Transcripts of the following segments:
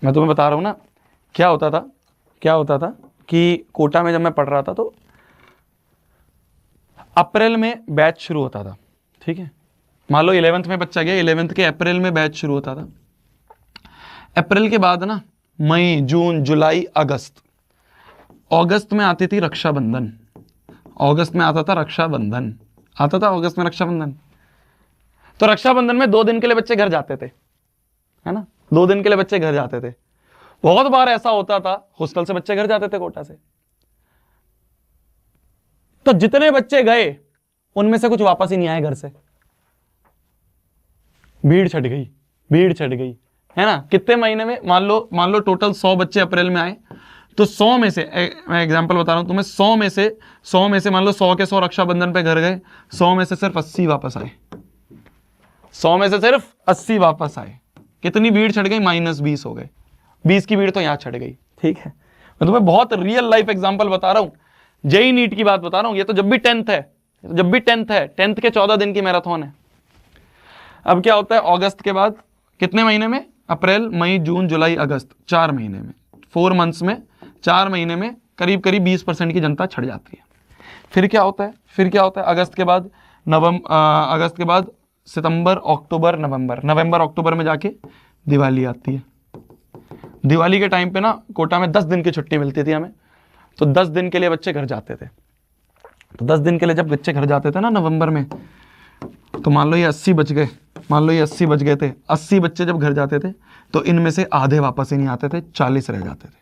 मैं तुम्हें बता रहा हूँ ना, क्या होता था कि कोटा में जब मैं पढ़ रहा था तो अप्रैल में बैच शुरू होता था, ठीक है। मान लो 11th में बच्चा गया, 11th के अप्रैल में बैच शुरू होता था। अप्रैल के बाद ना मई, जून, जुलाई, अगस्त, अगस्त में आती थी रक्षाबंधन, अगस्त में आता था रक्षाबंधन, आता था अगस्त में रक्षाबंधन। तो रक्षाबंधन में 2 दिन के लिए बच्चे घर जाते थे, है ना, 2 दिन के लिए बच्चे घर जाते थे। बहुत बार ऐसा होता था हॉस्टल से बच्चे घर जाते थे कोटा से, तो जितने बच्चे गए उनमें से कुछ वापस ही नहीं आए घर से। भीड़ छट गई, है ना। कितने महीने में, मान लो टोटल 100 बच्चे अप्रैल में आए, तो 100 में से, मैं एग्जांपल बता रहा हूं तुम्हें, 100 में से मान लो 100 के 100 रक्षाबंधन पे घर गए, 100 में से सिर्फ 80 वापस आए, 100 में से सिर्फ 80 वापस आए। कितनी भीड़ छट गई? -20 हो गए। 20 की भीड़ तो यहां छट गई, ठीक है। मैं तुम्हें बहुत रियल लाइफ एग्जांपल बता रहा हूं, जेई नीट की बात बता रहा हूं। ये तो जब भी 10th है, 10th के 14 दिन की मैराथन है। अब क्या होता है, अगस्त के बाद कितने महीने में? अप्रैल, मई, जून, जुलाई, अगस्त, 4 महीने में, 4 मंथ्स में, 4 महीने में करीब 20% की जनता छट जाती है। फिर क्या होता है, अगस्त के बाद अगस्त के बाद सितंबर, अक्टूबर, नवंबर अक्टूबर में जाके दिवाली आती है। दिवाली के टाइम पे ना कोटा में 10 दिन की छुट्टी मिलती थी हमें, तो 10 दिन के लिए बच्चे घर जाते थे। तो 10 दिन के लिए जब बच्चे घर जाते थे ना नवंबर में, तो मान लो ये 80 बच गए, थे 80 बच्चे जब घर जाते थे, तो इनमें से आधे वापस ही नहीं आते थे, 40 रह जाते थे।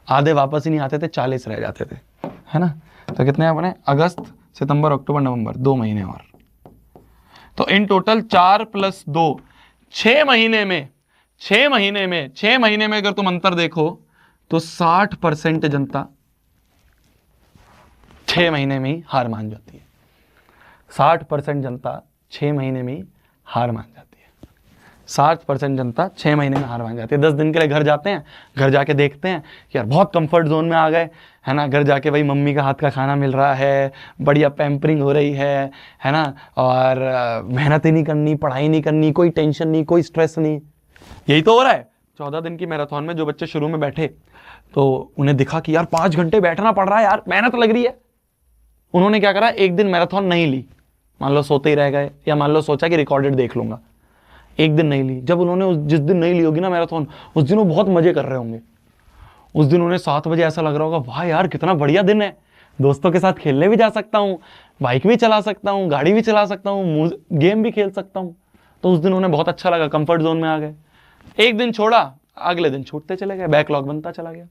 आधे वापस ही नहीं आते थे, 40 रह जाते थे, है ना। तो कितने अपने, अगस्त, सितंबर, अक्टूबर, नवंबर, 2 महीने और। तो इन टोटल 4 + 2, 6 महीने में अगर तुम अंतर देखो तो 60% जनता 6 महीने में ही हार मान जाती है। 60% जनता 6 महीने में ही हार मान जाती है। 60% जनता 6 महीने में हार मान जाती है। 10 दिन के लिए घर जाते हैं, घर जाके देखते हैं कि यार बहुत कंफर्ट जोन में आ गए, है ना। घर जाके भाई मम्मी का हाथ का खाना मिल रहा है, बढ़िया पैम्परिंग हो रही है ना, और मेहनत ही नहीं करनी, पढ़ाई नहीं करनी, कोई टेंशन नहीं, कोई स्ट्रेस नहीं। यही तो हो रहा है। 14 दिन की मैराथन में जो बच्चे शुरू में बैठे, तो उन्हें दिखा कि यार 5 घंटे बैठना पड़ रहा है, यार मेहनत लग रही है। उन्होंने क्या करा, एक दिन मैराथन नहीं ली, मान लो सोते ही रह गए, या मान लो सोचा कि रिकॉर्डेड देख लूंगा, एक दिन नहीं ली। जब उन्होंने जिस दिन नहीं ली होगी ना मैराथन, उस दिन वो बहुत मजे कर रहे होंगे। उस दिन उन्हें 7 बजे ऐसा लग रहा होगा, वाह यार कितना बढ़िया दिन है, दोस्तों के साथ खेलने भी जा सकता हूँ, बाइक भी चला सकता हूँ, गाड़ी भी चला सकता हूँ, गेम भी खेल सकता हूँ। तो उस दिन उन्हें बहुत अच्छा लगा, कंफर्ट जोन में आ गए। एक दिन छोड़ा, अगले दिन छूटते चले गए, बैकलॉग बनता चला गया।